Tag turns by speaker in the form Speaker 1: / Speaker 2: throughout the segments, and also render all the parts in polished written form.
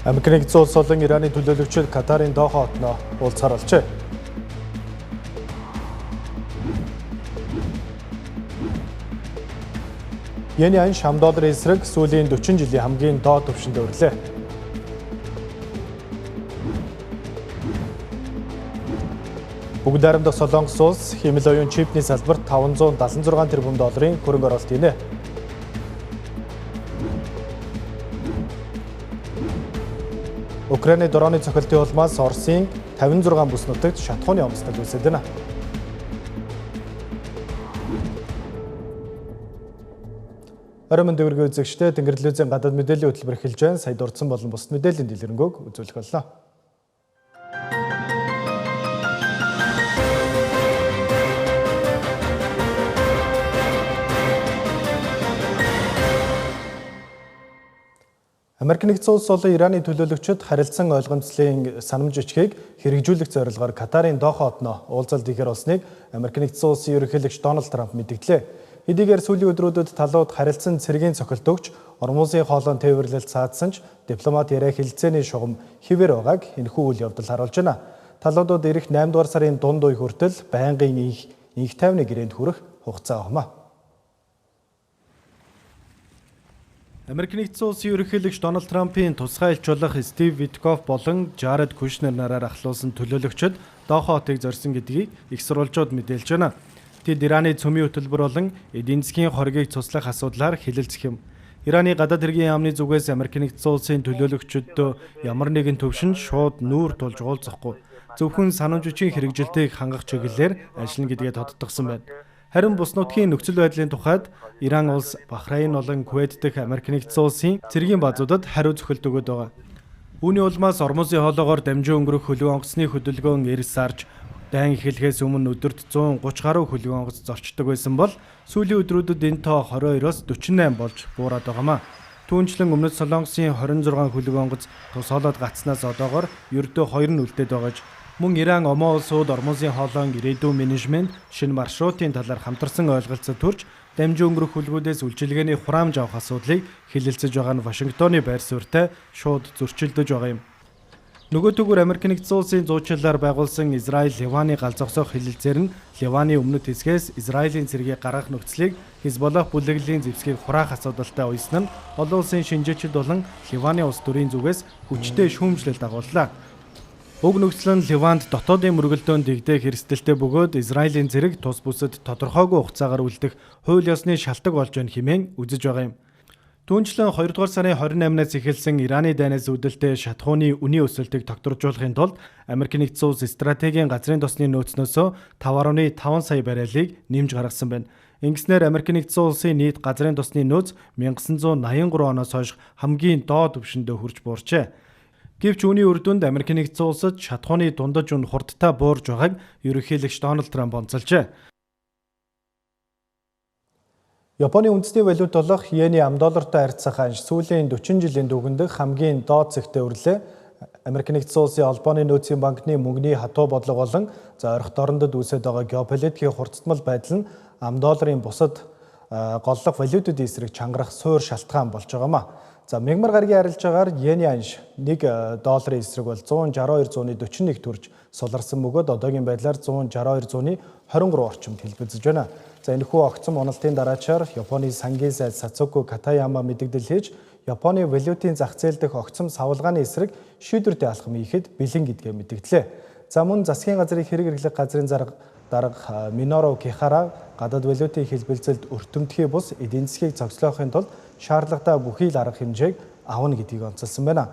Speaker 1: Америк нэгдсэн улс болон Ираны төлөөлөгчид Катарын Доха хотноо уулзахаар болжээ. Йений ан шам долларын эсрэг сүүлийн 40 жилийн хамгийн доод түвшинд өрлөө. Бүгд найрамдах Солонгос улс хэмэл оюун чипний салбарт 576 тэрбум долларын хөрөнгө оруулалт хийнэ. Украины дроны цохилтын улмаас Оросын 56 бүс нутагт шатхууны онцлог үүсэж байна. Оройн дэвргийн үзэгчтэй Тэнгэр-телевизийн гадаад мэдээллийн хөтөлбөр эхэлж байна. Сая дурдсан болон бусад мэдээллийн дэлгэрэнгүй үзүүлэх боллоо. Америк нэгдсэн улс болон Ираны төлөөлөгчид харилцан ойлгомжлолын санамж бичгийг хэрэгжүүлэх зорилгоор Катарын Доха хотноо уулзалт хийхээр болсныг Америк нэгдсэн улсын ерөнхийлөгч Дональд Трамп мэдгдлээ. Хэдийгээр сүүлийн өдрүүдэд талууд харилцан цэргийн цохилт өгч Ормын хоолойн тээвэрлэлд саадсан ч дипломат яриа хэлэлцээний шугам хэвээр байгааг энэхүү үйл явдал харуулж байна. Талуудууд ирэх 8 дугаар сарын дунд үе хүртэл байнгын инх тайвны гэрээнд хүрэх хугацаа авмаа. Америк нэгдсэн улсын ерөнхийлөгч Дональд Трампын тусгай элч болох Стив Виткоф болон Жаред Кушнер нараар ахлуулсан төлөөлөгчид Доха хотыг зорьсон гэдгийг их сурвалжууд мэдээлж байна. Тэд Ираны цөмийн хөтөлбөр болон эдийн засгийн хоргийг цуслах асуудлаар хэлэлцэх юм. Ираны гадаад хэргийн яамны зүгээс Америк нэгдсэн улсын төлөөлөгчөдөө ямар нэгэн төвшөнд шууд нүүр тулж уулзахгүй. Зөвхөн санамж бичгийн хэрэгжилтийг хангах чиглэлээр ажиллана гэдгээ тодтогсон байна. Харин бус нутгийн нөхцөл байдлын тухайд Иран улс, Бахрейн болон Кувейт дэх Америк нэгдсэн улсын цэргийн базуудад хариу зөвхөлт өгöd байгаа. Үүний улмаас Ормын хоолоогоор дамжин өнгөрөх хөлөг онгоцны хөдөлгөөн эрс сарж дайн эхлэхээс өмнө өдөрт 130 гаруй хөлөг онгоц зорчдог байсан бол сүүлийн өдрүүдэд энэ тоо 22-оос 48 болж буураад байгаамаа. Түүнчлэн өмнөд Солонгосын 26 хөлөг онгоц тус хоолойд гацснаас одоогоор ердөө 2 нь үлдээд байгааж мөн Иран Омон улсууд Ормын хоолойн ирээдүйн менежмент шинэ маршрутын талаар хамтарсан ойлголцод төрж дамжин өнгөрөх хөлгүүдээс үйлчилгээний хураамж авах асуудлыг хэлэлцэж байгаа нь Вашингтоны байр суурьтай шууд зөрчилдөж байгаа юм. Нөгөө төгөр Америк нэгдсэн улсын зуучлалаар байгуулсан Израиль Ливаны гал зогсоох хэлэлцээр нь Ливаны өмнөд хэсгээс Израилийн цэргийг гаргах нөхцөлийг Хизболлах бүлэглэлийн зэвсгийг хураах асуудалтай уйсан нь олон улсын шинжээчид болон Ливаны улс төрийн зүгээс хүчтэй шүүмжлэлт дагууллаа. Уг нөхцөл нь Ливанд дотоодын мөргөлдөөн дэгдэх эрсдэлтэй бөгөөд Израилийн зэрэг тус бүсэд тодорхойгүй хугацаагаар үлдэх хууль ёсны шалтгаан болж байна хэмээн үзэж байгаа юм. Түүнчлэн 2 дугаар сарын 28-наас эхэлсэн Ираны дайнаас үүдэлтэй шатхууны үнийн өсөлтийг тогтворжуулахын тулд Америк нэгдсэн улс стратегийн газрын тосны нөөцнөөсөө 5.5 сая баррелийг нэмж гаргасан байна. Ингэснээр Америк нэгдсэн улсын нийт газрын тосны нөөц 1983 оноос хойш хамгийн доод түвшиндээ хүрч буурчээ. Гэвч үүний үр дүнд Америк нэгдсэн улсад шатхууны дундаж үн хурдтай буурж байгааг ерөнхийлөгч Дональд Трамп онцолжээ. Японы үндэсний валют болох йений ам доллартай харьцах анш сүүлийн 40 жилийн дүгэнд хамгийн доод зэгтээ өрлөө. Америк нэгдсэн улсын Албаны нөөцийн банкны мөнгөний хатуу бодлого болон ойрхон дорндод үүсэж байгаа геополитикийн хурцтмал байдал нь ам долларын бусад голлох валютуудын эсрэг чангарах суур шалтгаан болж байгаамаа. За мягмар гарагийн арилжаагаар йений анш 1 долларын эсрэг бол 162.41 төгрөж суларсан бөгөөд одоогийн байдлаар 162.23 орчимд хэлбэлзэж байна. За энэхүү огцом уналтын дараачаар Японы сангийн сайд Сацуку Катаяма мэдээлэл хийж Японы валютын зах зээл дэх огцом савлгааны эсрэг шийдвэртэй алхам хийхэд бэлэн гэдгээ мэдгдлээ. За мөн засгийн газрын хэрэг эрхлэх газрын дарга Миноро Кихара гадаад валютын хэлбэлзэлд өртөмтгий бус эдийн засгийг зохицохын тулд шаардлагатай бүхий л арга хэмжээг авна гэдгийг онцолсон байна.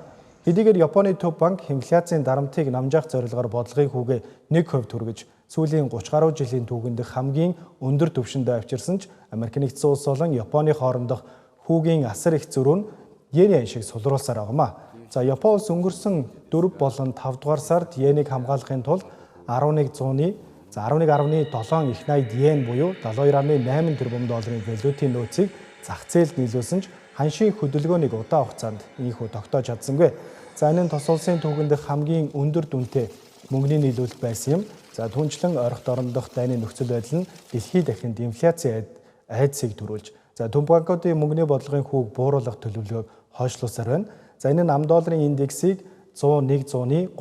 Speaker 1: Хэдийгээр Японы төв банк инфляцийн дарамтыг намжаах зорилгоор бодлогын хүүгээ 1% түргэж сүүлийн 30 гаруй жилийн түүхэнд хамгийн өндөр түвшиндээ авчирсан ч Америк нэгдсэн улс болон Японы хоорондох хүүгийн асар их зөрүү нь йений аншийг сулруулсаар байгаамаа. За Япон улс өнгөрсөн 4 болон 5 дугаар сард йенийг хамгаалахын тулд 11.7 их найд йен буюу 72.8 тэрбум долларын валютын нөөцийг зах зээлд нийлүүлсэн ч ханшийн хөдөлгөөнийг удаан хугацаанд ийхүү тогтоож чадсангүй. За энэ нь тус улсын түүхэнд хамгийн өндөр дүнтэй мөнгөний нийлүүлэлт байсан юм. За түнчлэн ойрхон дорндох дайны нөхцөл байдал нь дэлхийд дахинд инфляцийн айдсыг төрүүлж, за төв банкуудын мөнгөний бодлогын хүүг бууруулах төлөвлөгөөг хойшлуулсаар байна. За энэ нь ам долларын индексийг 101-132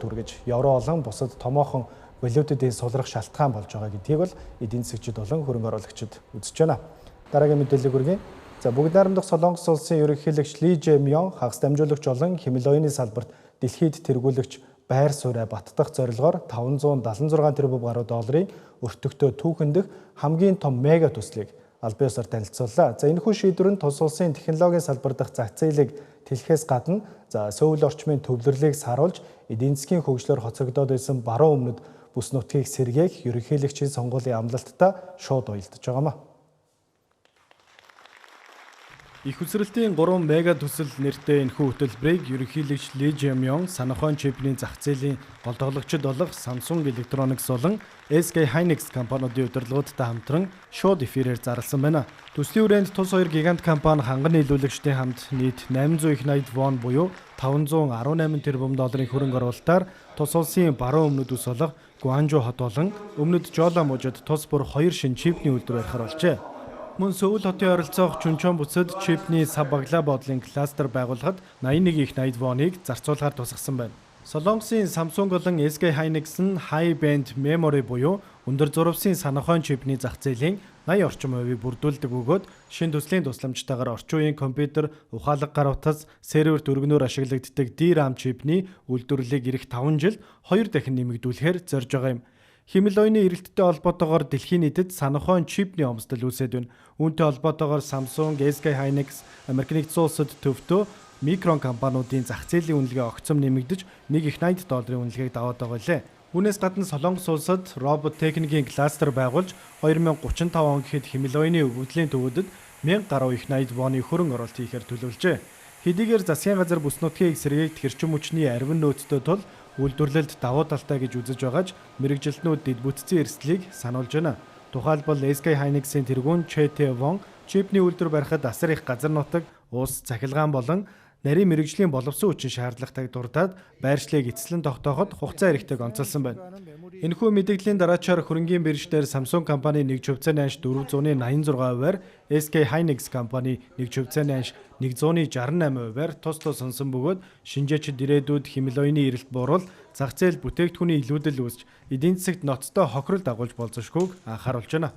Speaker 1: хүргэж евро болон бусад томоохон валютуудын сулрах шалтгаан болж байгаа гэдгийг бол эдийн засагчид болон хөрөнгө оруулагчид үзэж байна. Дараагийн мэдээлэл хүргэе. За бүгд найрамдах Солонгос улсын ерөнхийлөгч Ли Жэ-мyon хагас дамжуулагч болон хэмэл оюуны салбарт дэлхийд тэргүүлэгч байр сууриа баттгах зорилгоор 576 тэрбум гаруй долларын өртөгтэй түүхэндх хамгийн том мега төслийг албан ёсоор танилцууллаа. За энэхүү шийдвэр нь тус улсын технологийн салбар дахь зах зээлийг тэлэхээс гадна Сөүл орчмын төвлөрлийг саруулж эдийн засгийн хөгжлөөр хоцрогдоод байсан баруун өмнөд бүс нутгийг сэргээх ерөнхийлөгчийн сонгуулийн амлалттай шууд уялдаж байгаамаа. Их үсрэлтийн 3 мега төсөл нэртэй энэхүү хөтөлбөрийг ерөнхийлөгч Ли Жэ-мyon санахуйн чипний зах зээлийн голдгологчид болох Samsung Electronics болон SK Hynix компаниудын удирдлагуудтай хамтран шууд эфирээр зарласан байна. Төслийн хүрээнд тус хоёр гигант компани ханган нийлүүлэгчтэй хамт нийт 800 их найд вон буюу 518 тэрбум долларын хөрөнгө оруулалтаар тус улсын баруун өмнөд ус болох Гуанжу хот болон өмнөд Жола мужид тус бүр 2 шинэ чипний үйлдвэр барихаар болжээ. Мөн Сөүл хотын ойролцоох Чунчон бүсэд чипний сав баглаа бодлын кластер байгуулахад 81 их найд воныг зарцуулахаар тусгасан байна. Солонгосын Samsung болон SK Hynix нь High Band Memory буюу өндөр зурвасын санахуйн чипний зах зээлийн 80 орчим хувийг бүрдүүлдэг бөгөөд шинэ төслийн тусламжтайгаар орчин үеийн компьютер, ухаалаг гар утас, сервер дөргөнөөр ашиглагддаг DRAM чипний үйлдвэрлэлийг эх 5 жил 2 дахин нэмэгдүүлэхээр зорж байгаа юм. Хэмэл оюуны эрэлттэй холбоотойгоор дэлхийн нийтэд санахуйн чипний өмсдөл үүсээд байна. Үүнтэй холбоотойгоор Samsung, SK Hynix, Америк нэгдсэн улсад төвдөө микрон компаниудын зах зээлийн үнэлгээ огцом нэмэгдэж 1 их 80 долларын үнэлгээг даваад байгаа лээ. Үүнээс гадна Солонгос улсад робот техникийн кластер байгуулж 2035 он гэхэд хэмэл оюуны өвгөдлийн төвөдөд 1000 гаруй их 80 воны хөрөнгө оруулалт хийхээр төлөвлөжээ. Хэдийгээр засгийн газар бүс нутгийг сэргээгдэх эрчим хүчний арвин нөөцтэй тул үйлдвэрлэлд давуу талтай гэж үзэж байгаач мэрэгжилтнүүд дэд бүтцийн эрсдлийг сануулж байна. Тухайлбал SK Hynix-ийн тэргүүн Чэ-Тэ Вон чипний үйлдвэр барихад асар их газар нутаг, ус, цахилгаан болон нарийн мэрэгжлийн боловсон хүчин шаардлагатайг дурдаад байршлыг эцэслэн тогтооход хугацаа хэрэгтэйг онцолсон байна. Энэхүү мэдээллийн дараачаар хөрөнгийн бирждээр Samsung компани 1 хувьцааны анш 486 хувиар, SK Hynix компани 1 хувьцааны анш 168 хувиар тус тус сонсон бөгөөд шинжээчид ирээдүйд хэмэл оюуны эрэлт бууруул зах зээл бүтээгдэхүүний илүүдэл үүсч эдийн засагт ноцтой хохирол дагуулж болзошгүйг анхааруулж байна.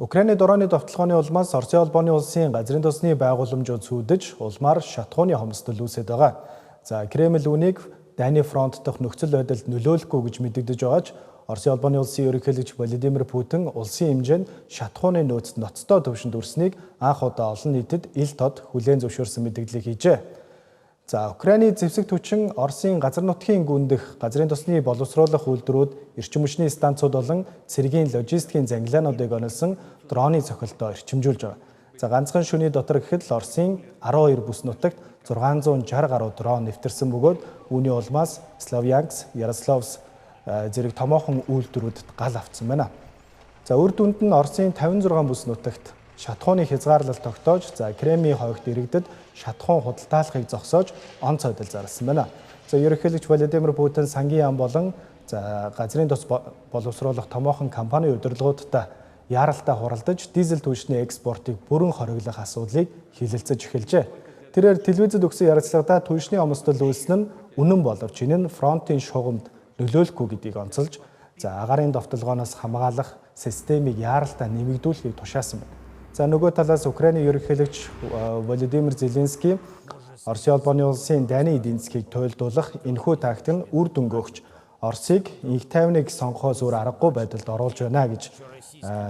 Speaker 1: Украины дорооны довтлогооны улмаас Оросын холбооны улсын газрын тосны байгууламжууд сүйдэж улмаар шатхууны хомсдол үүсэж байгаа. За Кремль үүнийг Дайны фронт дахь нөхцөл байдалд нөлөөлөхгүй гэж мэдэгдэж байгаач Оросын холбооны улсын ерөнхийлөгч Владимир Путин улсын хэмжээнд шатхууны нөөцд ноцтой төвшөнд хүрснийг анх удаа олон нийтэд ил тод хүлээн зөвшөөрсөн мэдээлэл хийжээ. За Украины зэвсэг түвшин Оросын газар нутгийн гүндэх газрын тосны боловсруулах үйлдвэрүүд, эрчим хүчний станцууд болон цэргийн логистикийн зангилаануудыг онолсон дроны цохилтоо эрчимжүүлж байгаа. За ганцхан шөнийн дотор гэхэд л Оросын 12 бүс нутагт 660 гаруй дрон нэвтэрсэн бөгөөд үүний улмаас Славянск, Ярославс зэрэг томоохон үйлдвэрүүдэд гал авсан байна. За үр дүнд нь Оросын 56 бүс нутагт шатхууны хязгаарлалт тогтоож, за Кремийн хойгт иргэдэд шатхуун худалдаалахыг зогсоож он цойдол зарласан байна. За ерөнхийлөгч Владимир Путин сангийн яам болон за газрын тос боловсруулах томоохон компани удирдлагуудтай яаралтай хуралдаж дизель түвшний экспортыг бүрэн хориглох асуудлыг хилэлцэж эхэлжээ. Тэрээр телевизэд өгсөн ярилцлагада түвшний омсдол үүснэ нь үнэн боловч энэ нь фронтын шугамд нөлөөлөхгүй гэдгийг онцолж, за агаарын довтлогооноос хамгаалах системийг яаралтай нэмэгдүүлэхийг тушаасан байна. За нөгөө талаас Украины ерөнхийлөгч Володимир Зеленский Оросын холбооны улсын дайны эдийн засгийг туйлдуулах энэхүү тактик нь үр дүн өгч Оросыг инх тайвныг сонгохоос өөр аргагүй байдалд оруулж байна гэж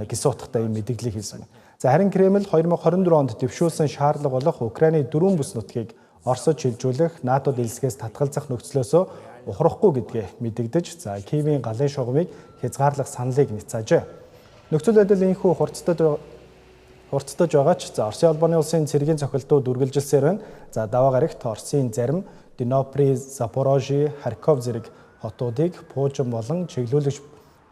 Speaker 1: гис утгатай юм мэдээлэл хийсэн. За харин Кремль 2024 онд дэвшүүлсэн шаардлага болох Украины 4 бүс нутгийг Оросод шилжүүлэх НАТО дэлгэцээс татгалзах нөхцлөөсөө ухрахгүй гэдгээ мэдэгдэж, за Киевийн галын шугамыг хязгаарлах саналыг няцаажээ. Нөхцөл байдал энэхүү хурцтаж байгаач Оросын холбооны улсын цэргийн цохилтууд үргэлжилсээр байна. За даваа гарагт Оросын зарим Днепр, Запорожье, Харьков зэрэг хотуудыг пуужин болон чиглүүлэгч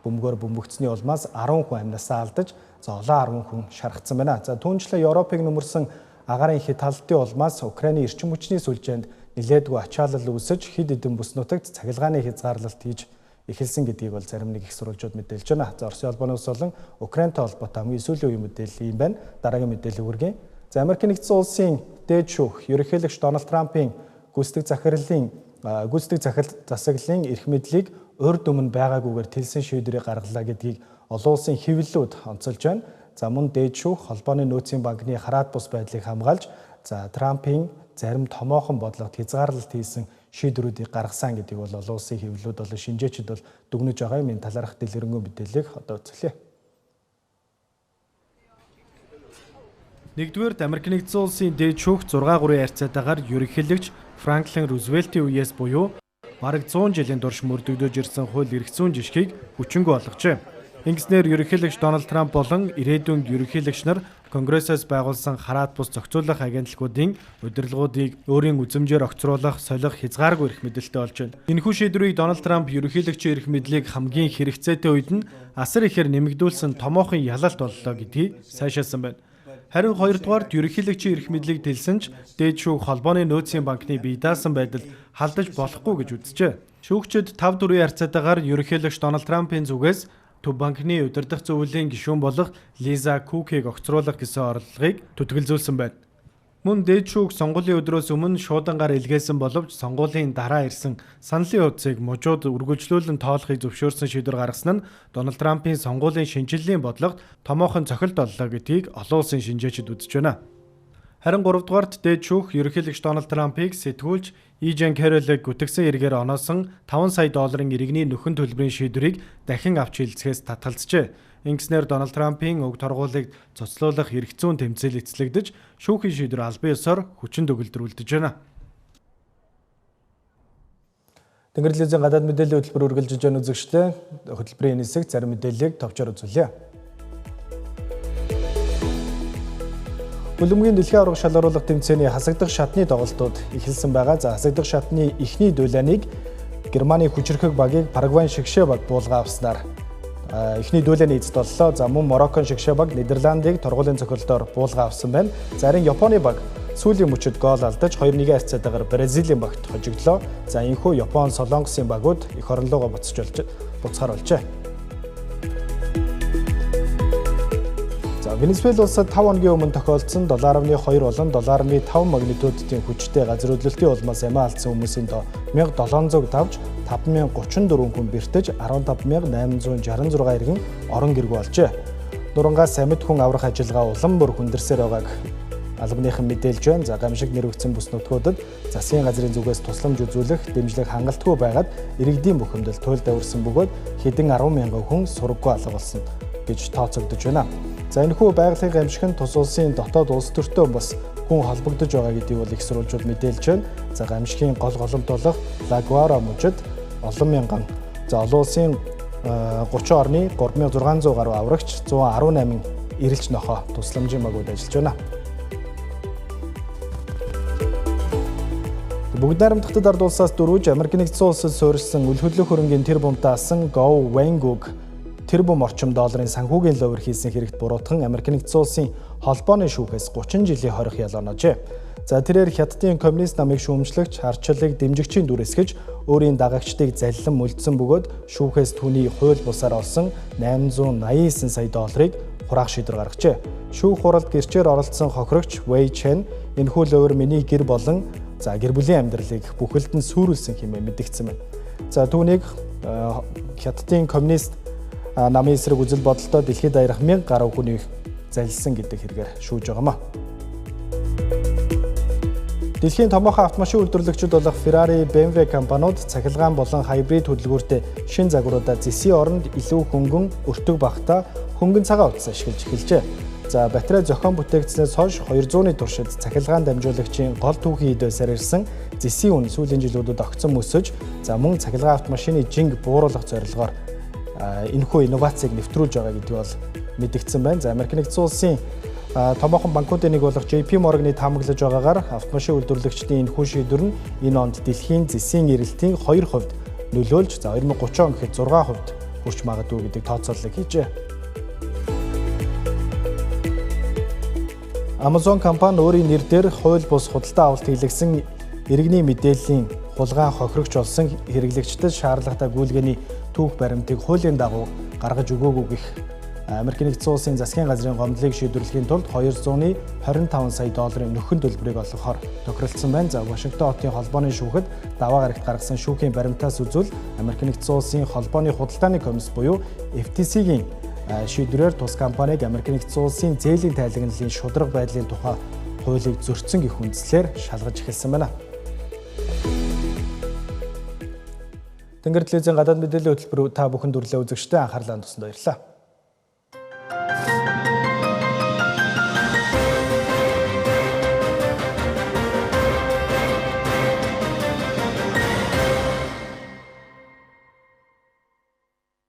Speaker 1: бөмбөгөөр бөмбөгцсөний улмаас 10 хүн амьнасаа алдаж, за олон 10 хүн шархсан байна. За түүнчлэн Европыг нөмөрсөн агаарын хит халдтын улмаас Украины эрчим хүчний сүлжээнд нэлээдгүй ачаалал үүсэж хэд хэдэн бүс нутагт цахилгааны хязгаарлалт хийж эхэлсэн гэдгийг бол зарим нэг их сурвалжууд мэдээлж байна. За Оросын холбооны улс болон Украинтай холбоотой хамгийн сүүлийн үеийн мэдээлэл юм байна. Дараагийн мэдээлэл хүргэе. За Америкийн нэгдсэн улсын дээд шүүх ерөнхийлөгч Дональд Трампын гүйцэтгэх захирал засаглалын эрх мэдлийг урьд өмнө байгаагүйгээр тэлсэн шийдвэрийг гаргалаа гэдгийг олон улсын хэвлэлүүд онцолж байна. За мөн дээд шүүх холбооны нөөцийн банкны хараат бус байдлыг хамгаалж Трампын зарим томоохон бодлогод хязгаарлалт хийсэн шийдвэрүүдийг гаргасан гэдгийг бол олон улсын хэвлэлүүд болон шинжээчид бол дүгнэж байгаа юм. Энэ талаарх дэлгэрэнгүй мэдээллийг одоо үзүүлье. Нэгдүгээр Америк нэгдсэн улсын дээд шүүх 6-3 харьцаатаагаар ерөнхийлөгч Франклин Рузвельтийн үеэс буюу бараг 100 жилийн турш мөрдөгдөж ирсэн хууль эрх зүйн жишгийг хүчингүй болгожээ. Ингэснээр ерөнхийлөгч Дональд Трамп болон ирээдүйн ерөнхийлөгч нар Конгрессээс байгуулсан хараат бус зохицуулах агентлагуудын удирдлагуудыг өөрийн үзмжээр огцруулах, солих хязгааргүй эрх мэдэлтэй болж байна. Энэхүү шийдвэрийг Дональд Трамп ерөнхийлөгчийн эрх мэдлийг хамгийн хэрэгцээтэй үед нь асар ихээр нэмэгдүүлсэн томоохон ялалт боллоо гэдгийг сайшаасан байна. Харин хоёрдугаард ерөнхийлөгчийн эрх мэдлийг тэлсэн ч дээд шүүх холбооны нөөцийн банкны бие даасан байдал халдаж болохгүй гэж үзжээ. Шүүгчид 5-4 харьцаатаагаар ерөнхийлөгч Дональд Трампын зүгээс Төв банкны удирдах зөвлөлийн гишүүн болох Лиза Кукийг огцруулах гэсэн орлогыг төтгөлзүүлсэн байна. Мөн дээд шүүх сонгуулийн өдрөөс өмнө шуудангаар илгээсэн боловч сонгуулийн дараа ирсэн саналын хуудсыг мужууд үргэлжлүүлэн тоолохыг зөвшөөрсөн шийдвэр гаргасан нь Дональд Трампын сонгуулийн шинжилгээний бодлогод томоохон цохилт оллоо гэдгийг олон улсын шинжээчид үзэж байна. Харин 3-дугаарт дээд шүүх ерөнхийлөгч Дональд Трампыг сэтгүүлч Ижен Кэролыг гүтгсэн эргээр оноосон $5 сая иргэний нөхөн төлбөрийн шийдвэрийг дахин авч хэлцгээс татгалзжээ. Ингэснээр Дональд Трампын уг торгуулийг цуцлуулах эрх зүйн тэмцэл эцэлэгдэж шүүхийн шийдвэр албан ёсоор хүчин төгөлдрүүлдэж байна. Тэнгэрлэгчийн гадаад мэдээллийн хөтөлбөр үргэлжлэж байгаа үзэгчдээ хөтөлбөрийн хэсэг зарим мэдээллийг товчоор үзүүлье. Хөлбөмбөгийн дэлхийн аварга шалгаруулах тэмцээний хасагдах шатны тоглолтууд эхэлсэн байгаа. За хасагдах шатны эхний дуйлааныг Германы хүчирхэг багийг Парагвайн шигшээ баг буулга авснаар эхний дуйлааны эзэд боллоо. За мөн Мороккон шигшээ баг Нидерландыг торгуулийн цохилтоор буулга авсан байна. За харин Японы баг сүүлийн мөчид гол алдаж 2-1 харьцаатаагаар Бразилийн багт хожигдлоо. За энэхүү Япон, Солонгосын багууд эх оронлогоо буцахаар болжээ. Венесуэл улсад 5 хоногийн өмнө тохиолдсон 7.2 болон 7.5 магнитудын хүчтэй газар хөдлөлтийн улмаас амиа алдсан хүмүүсийн доо 1700 давж 5034 хүн бэртэж 15866 иргэн орон гэргүй болжээ. Нурангаас амьд хүн аврах ажиллагаа улам бүр хүндэрсээр байгааг албаныхан мэдээлж байна. За гамшиг нэрвэгдсэн бүс нутгуудад засгийн газрын зүгээс тусламж үзүүлэх дэмжлэг хангалтгүй байгаад иргэдийн бүхэмдэл туйл давирсан бөгөөд хэдэн 10,000 хүн сургаггүй алга болсон гэж тооцогдож байна. За энэхүү байгалийн гамшиг нь тус улсын дотоод улс төртөө бас хүн холбогдож байгаа гэдгийг бол их сурвалжууд мэдээлж байна. За гамшигын гол голомт болох Лагуара мужид олон мянган олон улсын 30 орны 3600 гаруй аврагч 118 эрэлж нохоо тусламжийн багууд ажиллаж байна. Бүгд найрамдахад ард улсаас дөрвж Америк нэгдсэн улсад суурилсан үл хөдлөх хөрөнгийн тэр бумтаасан Go Wang-г тэр бум орчим долларын санхүүгийн ловер хийсэн хэрэгт буруутган Америк нэгдсэн улсын холбооны шүүхээс 30 жилийн хорих ял оноожээ. За тэрээр Хятадын коммунист намыг шүүмжлэгч харчлалыг дэмжигчийн дүрэсгэж өөрийн дагагчдыг заллан мүлдсэн бөгөөд шүүхээс түүний хууль бусаар олсон $889 сая хураах шийдвэр гаргажээ. Шүүх хуралд гэрчээр оролцсон хохирогч Wei Chen энэхүү ловер миний гэр болон гэр бүлийн амьдралыг бүхэлд нь сүрүүлсэн хэмээн мэдгдсэн байна. За түүнийг Хятадын коммунист намын эсрэг үзэл бодолтой дэлхийд аярах 1000 гаруй хүнийг залилсан гэдэг хэрэгээр шүүж байгаамаа. Дэлхийн томоохон автомашин үйлдвэрлэгчид болох Ferrari, BMW компаниуд цахилгаан болон хайбрид хөдөлгөөртэй шин загваруудаа зэсийн оронд илүү хөнгөн өртөг багтаа хөнгөн цагаан утас ашиглаж эхэлжээ. За батарей зохион бүтээгдснээс хойш 200-ны туршид цахилгаан дамжуулагчийн гол түүхийн хідвэсээр ирсэн зэсийн үн сүүлийн жилүүдэд огцон өсөж, мөн цахилгаан автомашины жинг бууруулах зорилгоор энэхүү инновацийг нэвтрүүлж байгаа гэдгийг бол мэдгдсэн байна. За Америк нэгдсэн улсын томоохон банкуудын нэг болох JP Morgan-ы таамаглаж байгаагаар автомашин үйлдвэрлэгчдийн энэхүү шийдвэр нь энэ онд дэлхийн зэсийн эрэлтийн 2% нөлөөлж 2030 он гэхэд 6% хүрч магадгүй гэдэг тооцооллыг хийжээ. Amazon компани өөрийн нэрээр хууль бус худалдаа авалт хийлгэсэн иргэний мэдээллийн хулгай хохирогч болсон хэрэглэгчдэд шаардлагатай гүйлгээний түүх баримтыг хуулийн дагуу гаргаж өгөөгүй гэх Америк нэгдсэн улсын засгийн газрын гомдлыг шийдвэрлэхийн тулд 225 сая долларын нөхөн төлбөрийг олгохоор тохиролцсон байна. За Вашингтон хотын холбооны шүүхэд даваа гарагт гаргасан шүүхийн баримтаас үзвэл Америк нэгдсэн улсын холбооны худалдааны комисс буюу FTC-гийн шийдвэрээр тус компаниг Америк нэгдсэн улсын зээлийн тайлагналын шударга байдлын тухай хуулийг зөрчсөн гэх үндслээр шалгаж эхэлсэн байна. Тэнгэр телевизийн гадаад мэдээллийн хөтөлбөр та бүхэнд хүрэлээ үзэгчдээ анхаарлаа тусанд баярлалаа.